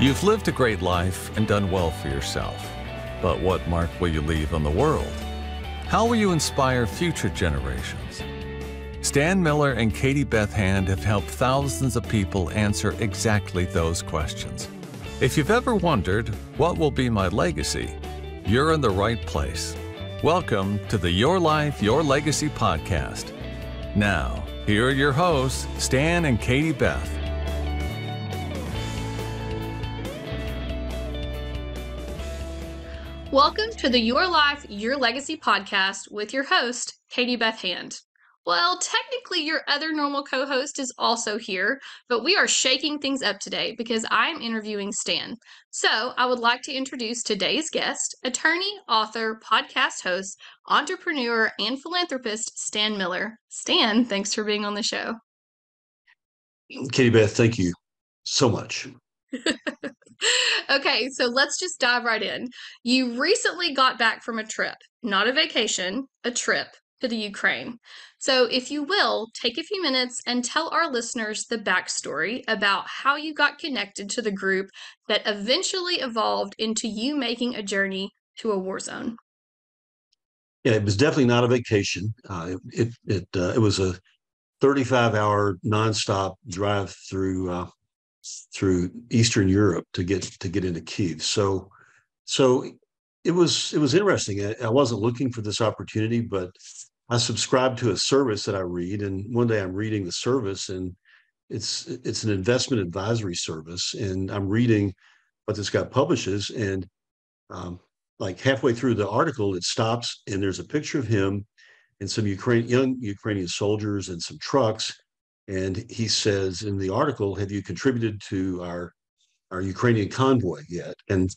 You've lived a great life and done well for yourself. But what mark will you leave on the world? How will you inspire future generations? Stan Miller and Katie Beth Hand have helped thousands of people answer exactly those questions. If you've ever wondered, what will be my legacy? You're in the right place. Welcome to the Your Life, Your Legacy podcast. Now, here are your hosts, Stan and Katie Beth. Welcome to the Your Life, Your Legacy podcast with your host, Katie Beth Hand. Well, technically your other normal co-host is also here, but we are shaking things up today because I'm interviewing Stan. So I would like to introduce today's guest, attorney, author, podcast host, entrepreneur, and philanthropist, Stan Miller. Stan, thanks for being on the show. Katie Beth, thank you so much. Okay, so let's just dive right in. You recently got back from a trip, not a vacation, a trip to the Ukraine. So if you will, take a few minutes and tell our listeners the backstory about how you got connected to the group that eventually evolved into you making a journey to a war zone. Yeah, it was definitely not a vacation. It was a 35-hour nonstop drive through Eastern Europe to get into Kyiv. So it was interesting. I wasn't looking for this opportunity, but I subscribed to a service that I read, and one day I'm reading the service, and it's an investment advisory service, and I'm reading what this guy publishes, and like halfway through the article, it stops, and there's a picture of him and some young Ukrainian soldiers and some trucks. And he says in the article, have you contributed to our Ukrainian convoy yet? And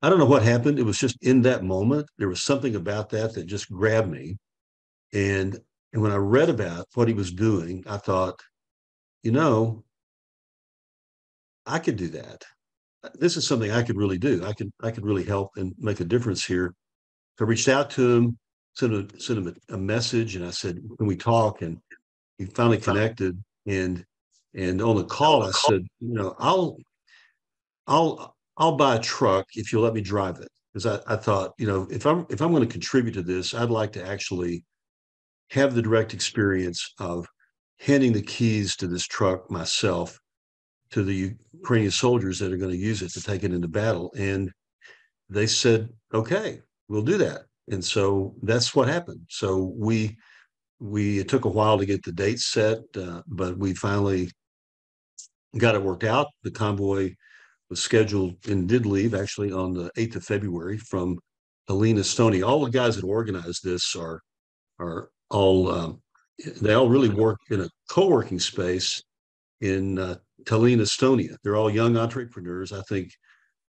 I don't know what happened. It was just in that moment. There was something about that just grabbed me. And when I read about what he was doing, I thought, I could do that. This is something I could really do. I could really help and make a difference here. So I reached out to him, sent him a message, and I said, can we talk? And he finally connected. And on the call, I said, I'll buy a truck if you'll let me drive it. Because I thought, if I'm going to contribute to this, I'd like to actually have the direct experience of handing the keys to this truck myself to the Ukrainian soldiers that are going to use it to take it into battle. And they said, okay, we'll do that. And so that's what happened. So it took a while to get the date set, but we finally got it worked out. The convoy was scheduled and did leave actually on the 8th of February from Tallinn, Estonia. All the guys that organized this are all they all really work in a co-working space in Tallinn, Estonia. They're all young entrepreneurs. I think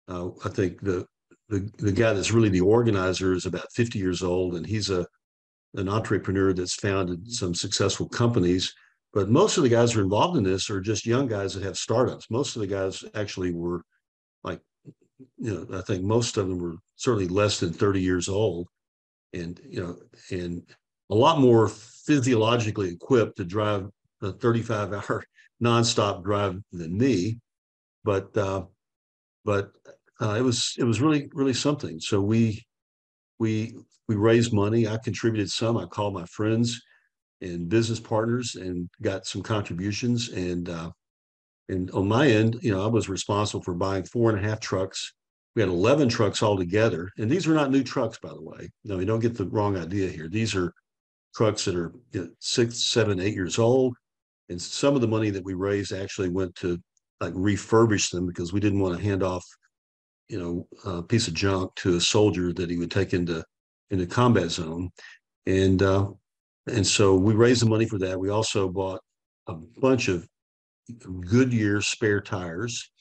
the guy that's really the organizer is about 50 years old, and he's an entrepreneur that's founded some successful companies. But most of the guys who are involved in this are just young guys that have startups. Most of the guys actually were I think most of them were certainly less than 30 years old, and a lot more physiologically equipped to drive a 35-hour nonstop drive than me. But it was really something. So we raised money. I contributed some. I called my friends and business partners and got some contributions. And on my end, I was responsible for buying 4.5 trucks. We had 11 trucks altogether. And these are not new trucks, by the way. No, you don't get the wrong idea here. These are trucks that are 6, 7, 8 years old. And some of the money that we raised actually went to refurbish them because we didn't want to hand off, a piece of junk to a soldier that he would take into combat zone. And so we raised the money for that. We also bought a bunch of Goodyear spare tires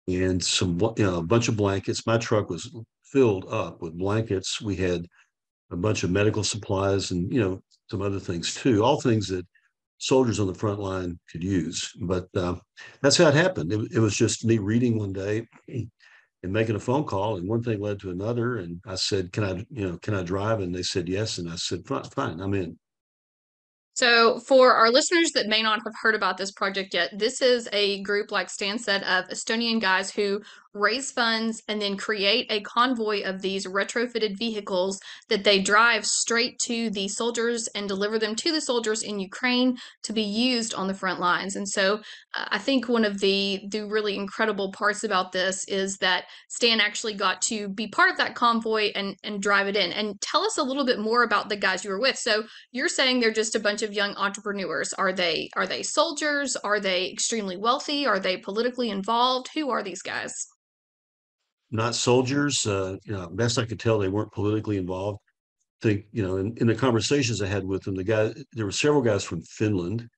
and a bunch of blankets. My truck was filled up with blankets. We had a bunch of medical supplies and, some other things too, all things that soldiers on the front line could use. But that's how it happened. It was just me reading one day and making a phone call, and one thing led to another. And I said, can I drive? And they said yes. And I said, fine, I'm in. So, for our listeners that may not have heard about this project yet, this is a group, like Stan said, of Estonian guys who raise funds and then create a convoy of these retrofitted vehicles that they drive straight to the soldiers and deliver them to the soldiers in Ukraine to be used on the front lines. And so, I think one of the really incredible parts about this is that Stan actually got to be part of that convoy and drive it in. And tell us a little bit more about the guys you were with. So, you're saying they're just a bunch of young entrepreneurs. Are they soldiers? Are they extremely wealthy? Are they politically involved? Who are these guys? Not soldiers. Best I could tell, they weren't politically involved. I think, in the conversations I had with them, there were several guys from Finland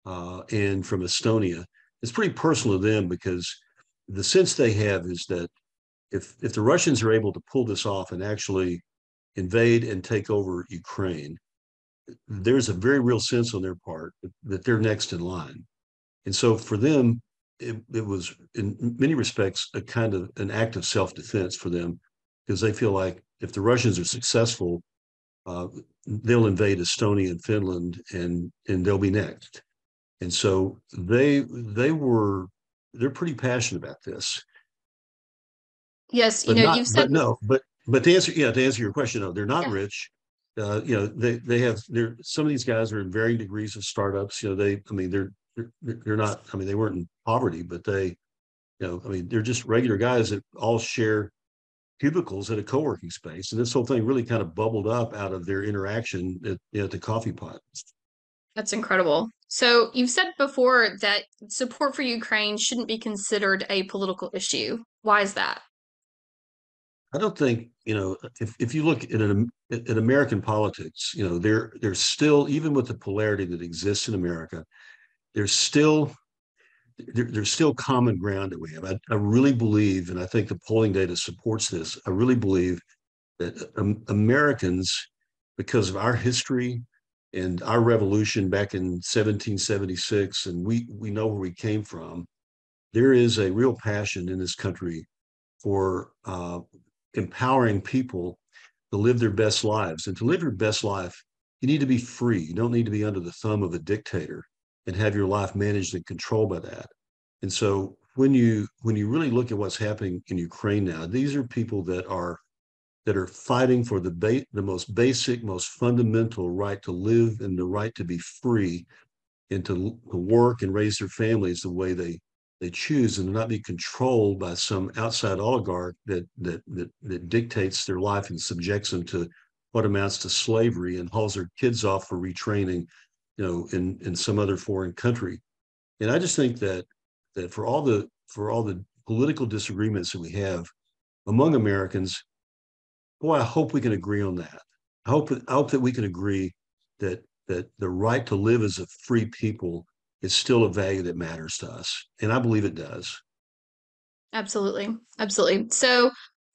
and from Estonia. It's pretty personal to them because the sense they have is that if the Russians are able to pull this off and actually invade and take over Ukraine, there's a very real sense on their part that they're next in line. And so for them, it was in many respects a kind of an act of self-defense for them, because they feel like if the Russians are successful, they'll invade Estonia and Finland, and they'll be next. And so they're pretty passionate about this. Yes, But not, you've said but no, but to answer your question, no, they're not yeah. rich. They have some of these guys are in varying degrees of startups. They're not. I mean, they weren't in poverty, but they're just regular guys that all share cubicles at a co-working space. And this whole thing really kind of bubbled up out of their interaction at the coffee pot. That's incredible. So you've said before that support for Ukraine shouldn't be considered a political issue. Why is that? I don't think, if you look at American politics, there's still, even with the polarity that exists in America, there's still there's still common ground that we have. I really believe, and I think the polling data supports this. I really believe that Americans, because of our history and our revolution back in 1776, and we know where we came from, there is a real passion in this country for empowering people to live their best lives. And to live your best life, you need to be free. You don't need to be under the thumb of a dictator and have your life managed and controlled by that. And so when you really look at what's happening in Ukraine now, these are people that are fighting for the most basic, most fundamental right to live and the right to be free and to work and raise their families the way they choose, and to not be controlled by some outside oligarch that dictates their life and subjects them to what amounts to slavery and hauls their kids off for retraining, in some other foreign country. And I just think that for all the political disagreements that we have among Americans, boy, I hope we can agree on that. I hope that we can agree that the right to live as a free people is still a value that matters to us. And I believe it does. Absolutely. Absolutely. So,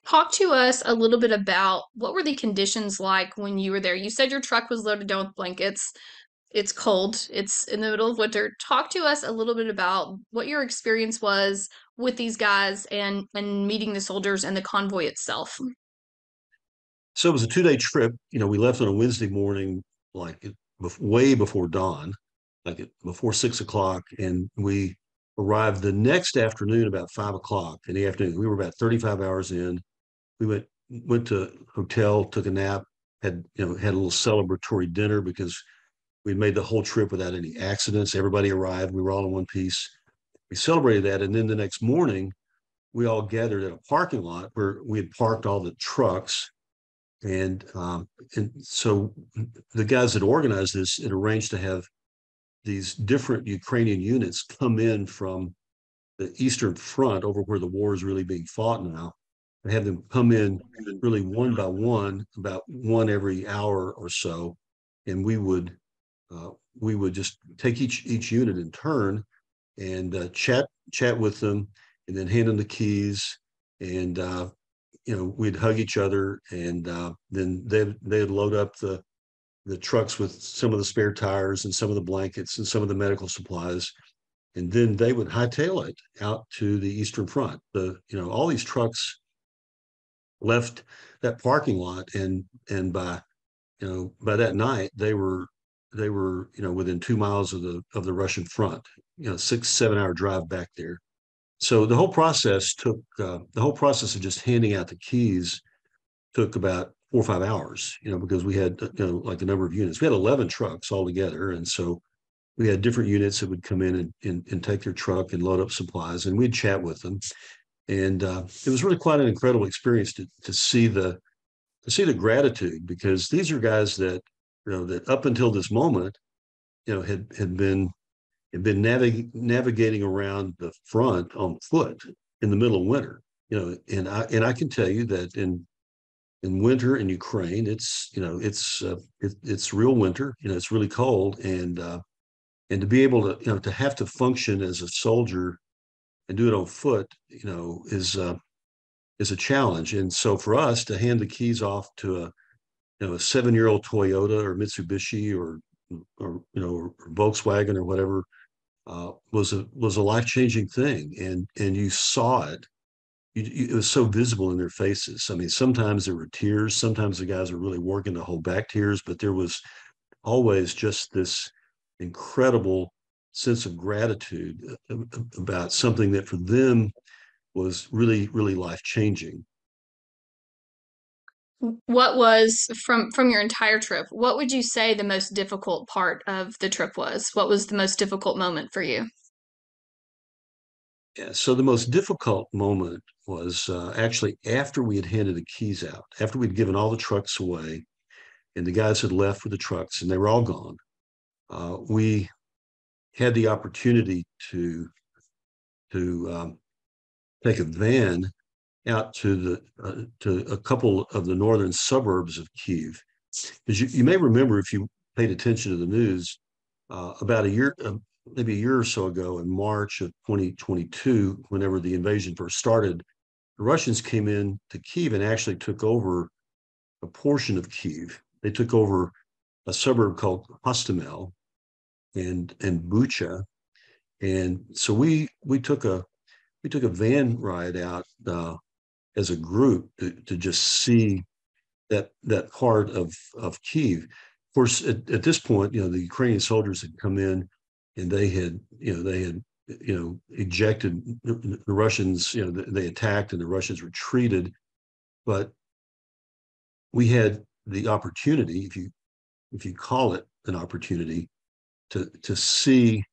talk to us a little bit about what were the conditions like when you were there? You said your truck was loaded down with blankets. It's cold. It's in the middle of winter. Talk to us a little bit about what your experience was with these guys and meeting the soldiers and the convoy itself. So it was a 2-day trip. We left on a Wednesday morning, like way before dawn, before 6 o'clock, and we arrived the next afternoon about 5 o'clock in the afternoon. We were about 35 hours in. We went to hotel, took a nap, had a little celebratory dinner because we made the whole trip without any accidents. Everybody arrived. We were all in one piece. We celebrated that, and then the next morning, we all gathered at a parking lot where we had parked all the trucks. And so the guys that organized this had arranged to have these different Ukrainian units come in from the Eastern Front, over where the war is really being fought now, and have them come in really one by one, about one every hour or so, and we would just take each unit in turn and chat with them, and then hand them the keys, and we'd hug each other, and then they'd load up the trucks with some of the spare tires and some of the blankets and some of the medical supplies, and then they would hightail it out to the Eastern Front. All these trucks left that parking lot, and by that night they were within 2 miles of the Russian front. 6-7 hour drive back there. So the whole process of just handing out the keys took about 4 or 5 hours. Because we had like the number of units. We had 11 trucks altogether, and so we had different units that would come in and take their truck and load up supplies, and we'd chat with them. And it was really quite an incredible experience to see the gratitude, because these are guys that that up until this moment had been navigating around the front on foot in the middle of winter. And I can tell you that in winter in Ukraine, it's real winter. It's really cold, and to be able to have to function as a soldier and do it on foot, is a challenge. And so for us to hand the keys off to a 7-year-old Toyota or Mitsubishi or Volkswagen or whatever was a life-changing thing, and you saw it. It was so visible in their faces. I mean, sometimes there were tears. Sometimes the guys were really working to hold back tears, but there was always just this incredible sense of gratitude about something that for them was really, really life-changing. What was from your entire trip? What would you say the most difficult part of the trip was? What was the most difficult moment for you? Yeah, so the most difficult moment was actually after we had handed the keys out, after we'd given all the trucks away, and the guys had left with the trucks, and they were all gone. We had the opportunity to take a van out to a couple of the northern suburbs of Kyiv. As you may remember, if you paid attention to the news, about maybe a year or so ago, in March of 2022, whenever the invasion first started, the Russians came in to Kyiv and actually took over a portion of Kyiv. They took over a suburb called Hostomel and Bucha, and so we took a van ride out as a group to just see that part of Kyiv. Of course, at this point, the Ukrainian soldiers had come in, and they had ejected the Russians. They attacked, and the Russians retreated. But we had the opportunity, if you call it an opportunity, to see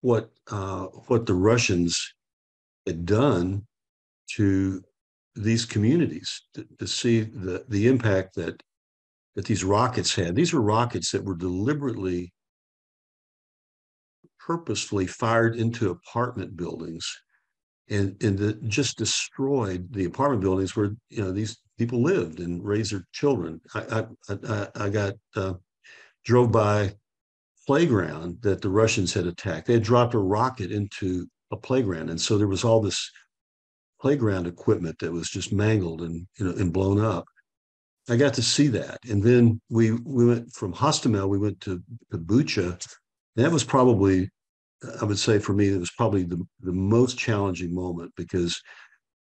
what the Russians had done to these communities, to see the impact that these rockets had. These were rockets that were deliberately, purposefully fired into apartment buildings, and that just destroyed the apartment buildings where these people lived and raised their children. I drove by playground that the Russians had attacked. They had dropped a rocket into a playground, and so there was all this playground equipment that was just mangled and blown up. I got to see that, and then we went from Hostomel. We went to Bucha. That was probably, I would say, for me, it was probably the most challenging moment, because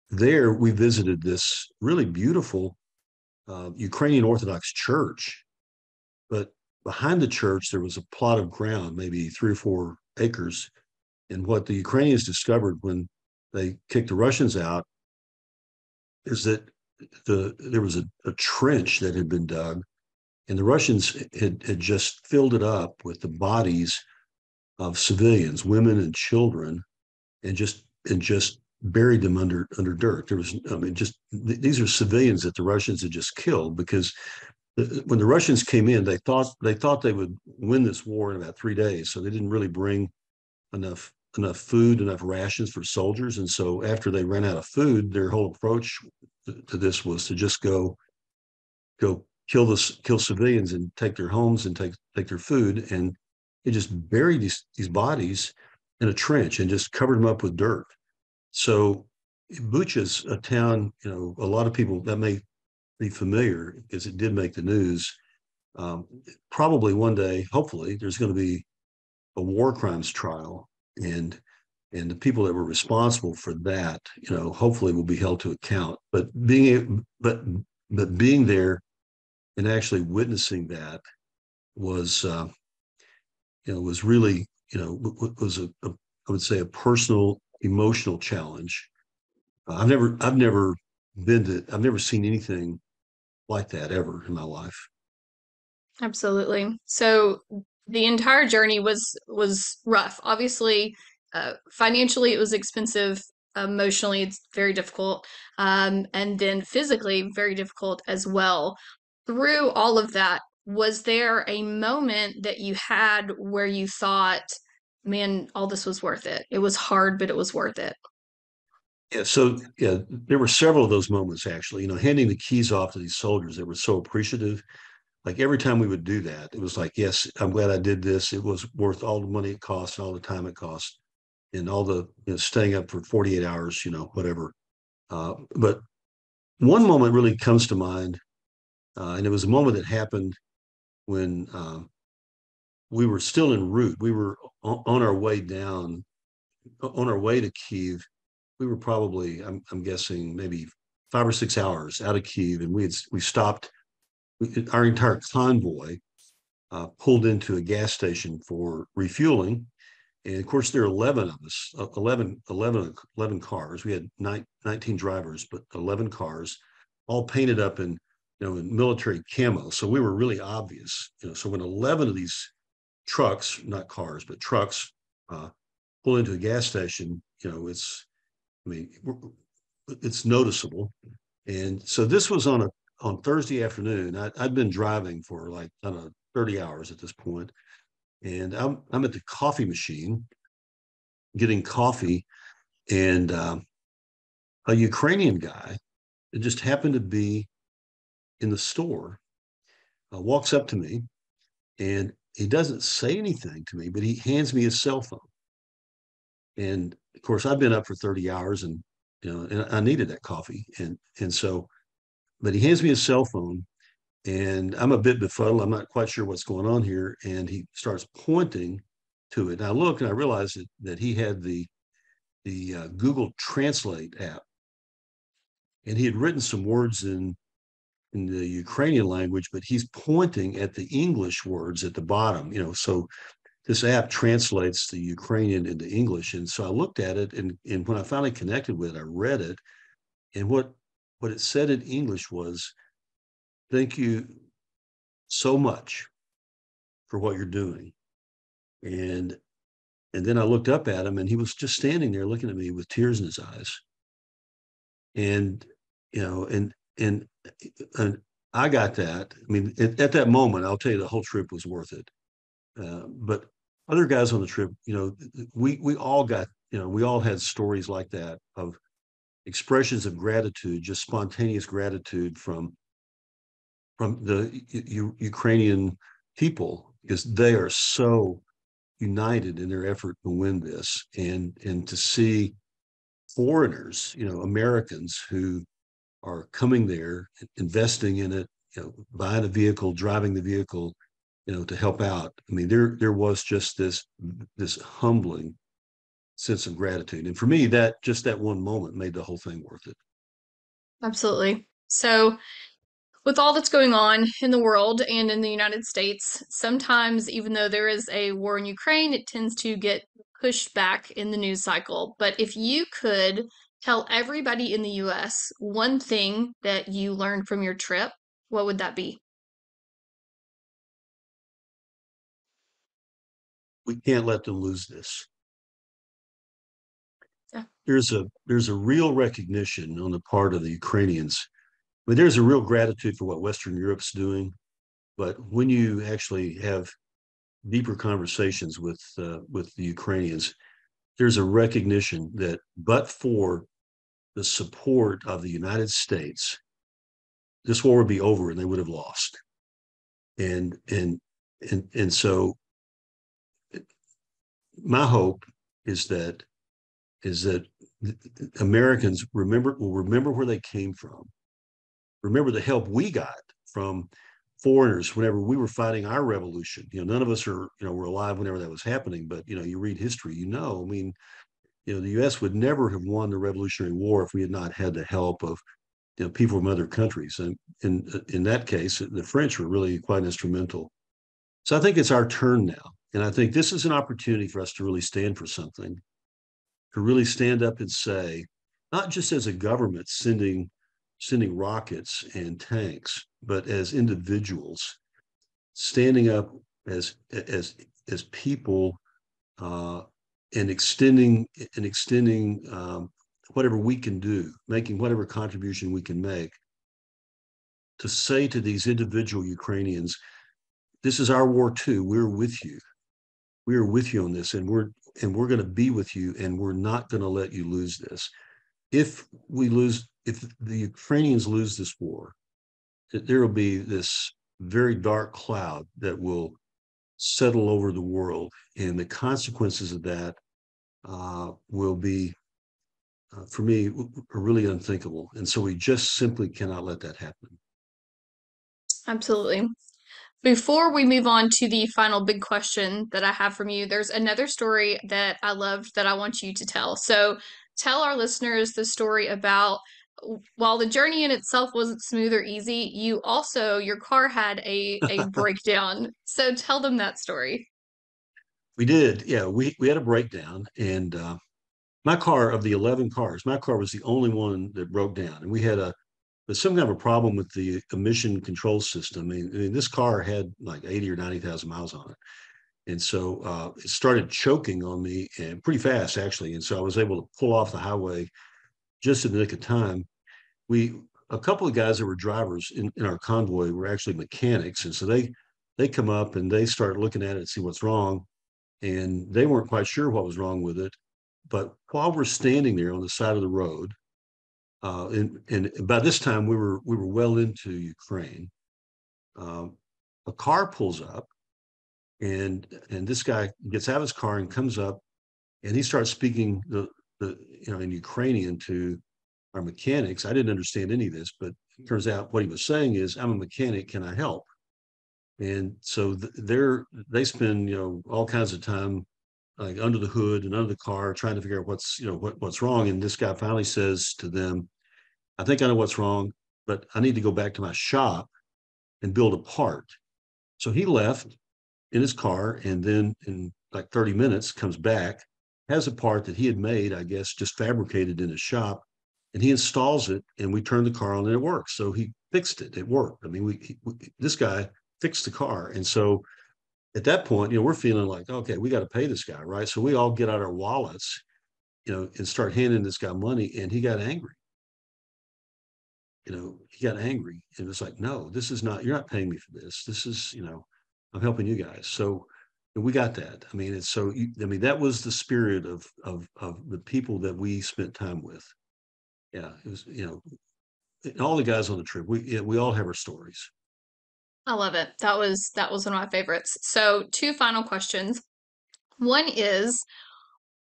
there we visited this really beautiful Ukrainian Orthodox church, but behind the church there was a plot of ground, maybe 3 or 4 acres, and what the Ukrainians discovered when they kicked the Russians out is that there was a trench that had been dug, and the Russians had just filled it up with the bodies of civilians, women and children, and just buried them under dirt. There was, these are civilians that the Russians had just killed, because when the Russians came in, they thought they would win this war in about 3 days, so they didn't really bring enough food, enough rations for soldiers. And so after they ran out of food, their whole approach to this was to just go kill civilians and take their homes and take their food. And they just buried these bodies in a trench and just covered them up with dirt. So Bucha's a town, a lot of people that may be familiar, because it did make the news. Probably one day, hopefully, there's going to be a war crimes trial, and the people that were responsible for that, hopefully will be held to account. But being there and actually witnessing that was was really was I would say a personal emotional challenge. I've never seen anything like that ever in my life. Absolutely. So the entire journey was rough. Obviously, financially it was expensive. Emotionally, it's very difficult, and then physically very difficult as well. Through all of that, was there a moment that you had where you thought, "Man, all this was worth it. It was hard, but it was worth it." Yeah, so yeah, there were several of those moments actually. Handing the keys off to these soldiers that were so appreciative. Like every time we would do that, it was like, yes, I'm glad I did this. It was worth all the money it cost, all the time it cost, and all the staying up for 48 hours, whatever. But one moment really comes to mind, and it was a moment that happened when we were still en route. We were on our way down, on our way to Kiev. We were probably, I'm guessing, maybe 5 or 6 hours out of Kiev, and we stopped. Our entire convoy pulled into a gas station for refueling. And of course, there are 11 of us, 11 cars. We had 19 drivers, but 11 cars, all painted up in military camo. So we were really obvious. So when 11 of these trucks, not cars, but trucks, pull into a gas station, I mean, it's noticeable. And so this was on Thursday afternoon. I'd been driving for like, I don't know, 30 hours at this point, and I'm at the coffee machine getting coffee, and a Ukrainian guy that just happened to be in the store walks up to me, and he doesn't say anything to me, but he hands me his cell phone. And of course, I've been up for 30 hours, and I needed that coffee, and so, but he hands me his cell phone, and I'm a bit befuddled. I'm not quite sure what's going on here. And he starts pointing to it. And I look and I realize that he had the Google Translate app, and he had written some words in the Ukrainian language, but he's pointing at the English words at the bottom. So this app translates the Ukrainian into English. And so I looked at it, and when I finally connected with it, I read it, and what it said in English was, "Thank you so much for what you're doing." And and then I looked up at him, and he was just standing there looking at me with tears in his eyes. And you know, and I got that. I mean, at that moment, I'll tell you, the whole trip was worth it. But other guys on the trip, we all got, we all had stories like that of expressions of gratitude, just spontaneous gratitude from the Ukrainian people, because they are so united in their effort to win this, and to see foreigners, Americans who are coming there, investing in it, buying a vehicle, driving the vehicle, to help out. I mean, there was just this humbling sense of gratitude, and for me, that one moment made the whole thing worth it. Absolutely. So, with all that's going on in the world and in the United States, sometimes, even though there is a war in Ukraine, it tends to get pushed back in the news cycle. But if you could tell everybody in the US one thing that you learned from your trip, what would that be? We can't let them lose this. Yeah. There's a real recognition on the part of the Ukrainians. I mean, there's a real gratitude for what Western Europe's doing, but when you actually have deeper conversations with the Ukrainians, there's a recognition that, but for the support of the United States, this war would be over and they would have lost. And so my hope is that is that Americans will remember where they came from, remember the help we got from foreigners whenever we were fighting our revolution. None of us were alive whenever that was happening, but you read history, I mean, the U.S. would never have won the Revolutionary War if we had not had the help of people from other countries, and in that case, the French were really quite instrumental. So I think it's our turn now. And I think this is an opportunity for us to really stand for something, to really stand up and say, not just as a government sending rockets and tanks, but as individuals standing up as people, uh, and extending whatever we can do, making whatever contribution we can make to say to these individual Ukrainians, this is our war too. We're with you. We are with you on this, and we're going to be with you, and we're not going to let you lose this. If the Ukrainians lose this war, there will be this very dark cloud that will settle over the world, and the consequences of that will be, for me, are really unthinkable. And so we just simply cannot let that happen. Absolutely. Before we move on to the final big question that I have from you, there's another story that I loved that I want you to tell. So tell our listeners the story about while the journey in itself wasn't smooth or easy, your car had a breakdown. So tell them that story. We did, yeah. We had a breakdown, and my car, of the 11 cars, my car was the only one that broke down, and we had some kind of a problem with the emission control system. I mean, this car had like 80 or 90,000 miles on it. And so it started choking on me, and pretty fast, actually. And so I was able to pull off the highway just in the nick of time. A couple of guys that were drivers in our convoy were actually mechanics. And so they come up and they start looking at it and see what's wrong. And they weren't quite sure what was wrong with it. But while we're standing there on the side of the road, and by this time we were well into Ukraine. A car pulls up, and this guy gets out of his car and comes up, and he starts speaking in Ukrainian to our mechanics. I didn't understand any of this, but it turns out what he was saying is, "I'm a mechanic. Can I help?" And so they spend all kinds of time like under the hood and under the car trying to figure out what's wrong. And this guy finally says to them, "I think I know what's wrong, but I need to go back to my shop and build a part." So he left in his car, and then in like 30 minutes comes back, has a part that he had made, I guess, just fabricated in his shop, and he installs it, and we turn the car on and it works. So he fixed it. It worked. I mean, this guy fixed the car. And so at that point, we're feeling like, okay, we got to pay this guy, right? So we all get out our wallets, and start handing this guy money, and he got angry. He got angry and was like, "No, this is not, you're not paying me for this. This is, I'm helping you guys." So we got that. I mean, that was the spirit of the people that we spent time with. Yeah. It was, all the guys on the trip, we all have our stories. I love it. That was one of my favorites. So two final questions. One is,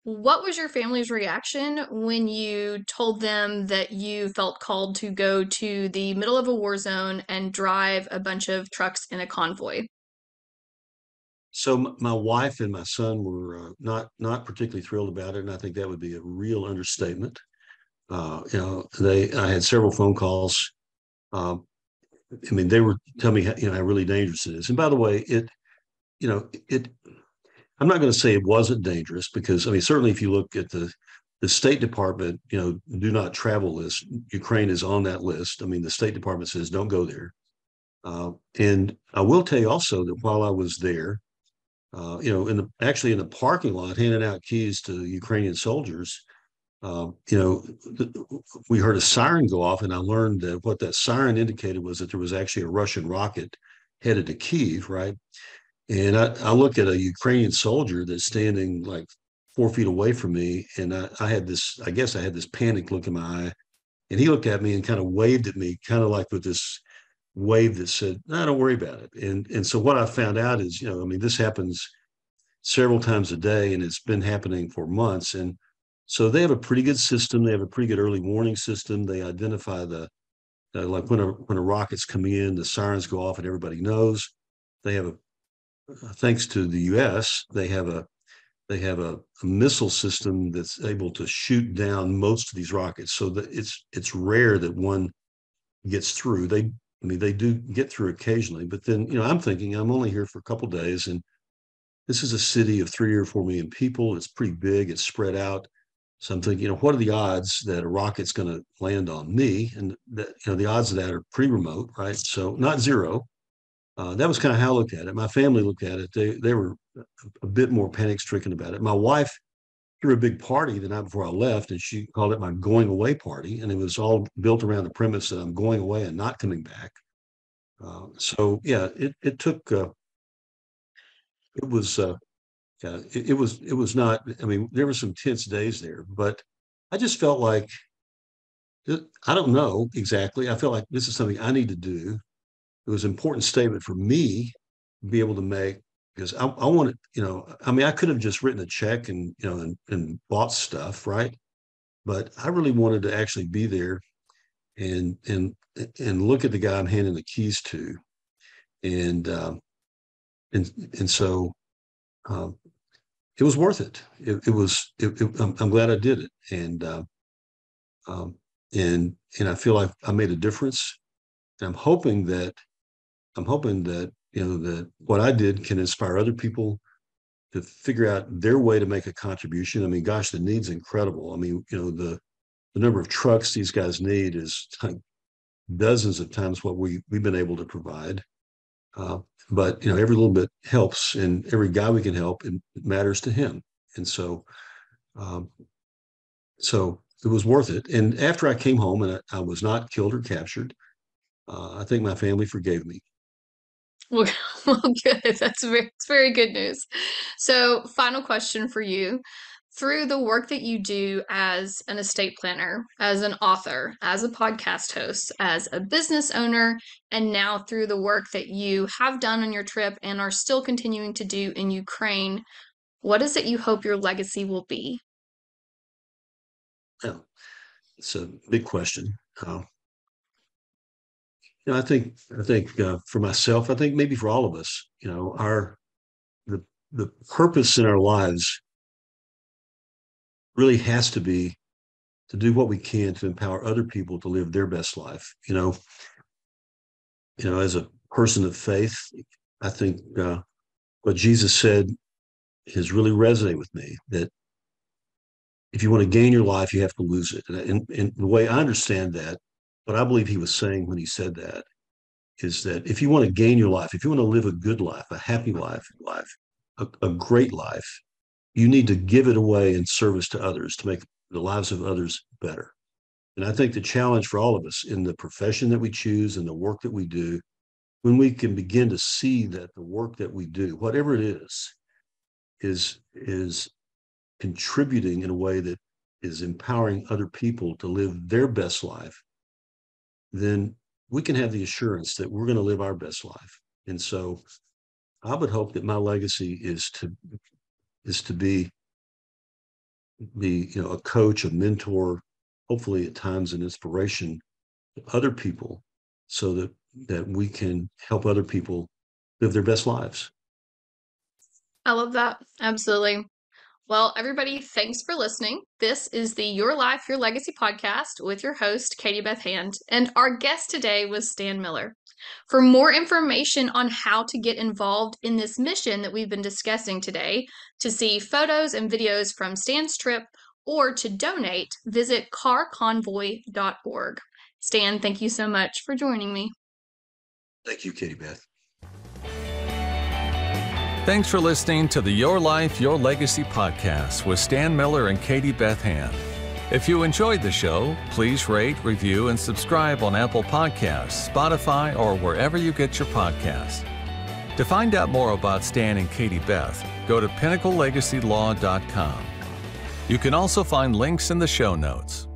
what was your family's reaction when you told them that you felt called to go to the middle of a war zone and drive a bunch of trucks in a convoy? So my wife and my son were not particularly thrilled about it, and I think that would be a real understatement. I had several phone calls. I mean, they were telling me how really dangerous it is. And by the way, it. I'm not going to say it wasn't dangerous, because I mean, certainly if you look at the State Department, do not travel list, Ukraine is on that list. I mean, the State Department says don't go there. And I will tell you also that while I was there, actually in the parking lot handing out keys to Ukrainian soldiers, we heard a siren go off, and I learned that what that siren indicated was that there was actually a Russian rocket headed to Kyiv, right? And I look at a Ukrainian soldier that's standing like 4 feet away from me, and I guess I had this panic look in my eye, and he looked at me and kind of waved at me, kind of like with this wave that said, "No, don't worry about it." And so what I found out is, I mean, this happens several times a day, and it's been happening for months. And so they have a pretty good system. They have a pretty good early warning system. They identify like when a rocket's coming in, the sirens go off, and everybody knows. They have thanks to the U.S., they have a missile system that's able to shoot down most of these rockets. So that it's rare that one gets through. I mean, they do get through occasionally, but then, I'm thinking I'm only here for a couple of days, and this is a city of 3 or 4 million people. It's pretty big. It's spread out. So I'm thinking, what are the odds that a rocket's going to land on me? And that, the odds of that are pretty remote, right? So not zero. That was kind of how I looked at it. My family looked at it. They were a bit more panic stricken about it. My wife threw a big party the night before I left, and she called it my going away party. And it was all built around the premise that I'm going away and not coming back. So yeah, it took. It was. It was not. I mean, there were some tense days there, but I just felt like I don't know exactly. I felt like this is something I need to do. It was an important statement for me to be able to make, because I wanted, I mean, I could have just written a check and, and bought stuff, right? But I really wanted to actually be there and look at the guy I'm handing the keys to. And so it was worth it. I'm glad I did it. And I feel like I made a difference. And I'm hoping that that what I did can inspire other people to figure out their way to make a contribution. I mean, gosh, the need's incredible. I mean, the number of trucks these guys need is like dozens of times what we've been able to provide. But every little bit helps, and every guy we can help, it matters to him. And so it was worth it. And after I came home and I was not killed or captured, I think my family forgave me. Well, good. It's very good news. So, final question for you. Through the work that you do as an estate planner, as an author, as a podcast host, as a business owner, and now through the work that you have done on your trip and are still continuing to do in Ukraine, what is it you hope your legacy will be? Yeah, it's a big question. I think for myself, I think maybe for all of us, the purpose in our lives really has to be to do what we can to empower other people to live their best life. As a person of faith, I think what Jesus said has really resonated with me, that if you want to gain your life, you have to lose it. And the way I understand that, what I believe he was saying when he said that, is that if you want to gain your life, if you want to live a good life, a happy life, a great life, you need to give it away in service to others to make the lives of others better. And I think the challenge for all of us in the profession that we choose and the work that we do, when we can begin to see that the work that we do, whatever it is contributing in a way that is empowering other people to live their best life, then we can have the assurance that we're going to live our best life. And so I would hope that my legacy is to be a coach, a mentor, hopefully at times an inspiration to other people, so that we can help other people live their best lives. I love that. Absolutely. Well, everybody, thanks for listening. This is the Your Life, Your Legacy podcast with your host, Katie Beth Hand, and our guest today was Stan Miller. For more information on how to get involved in this mission that we've been discussing today, to see photos and videos from Stan's trip, or to donate, visit carconvoy.org. Stan, thank you so much for joining me. Thank you, Katie Beth. Thanks for listening to the Your Life, Your Legacy podcast with Stan Miller and Katie Beth Hand. If you enjoyed the show, please rate, review, and subscribe on Apple Podcasts, Spotify, or wherever you get your podcasts. To find out more about Stan and Katie Beth, go to pinnaclelegacylaw.com. You can also find links in the show notes.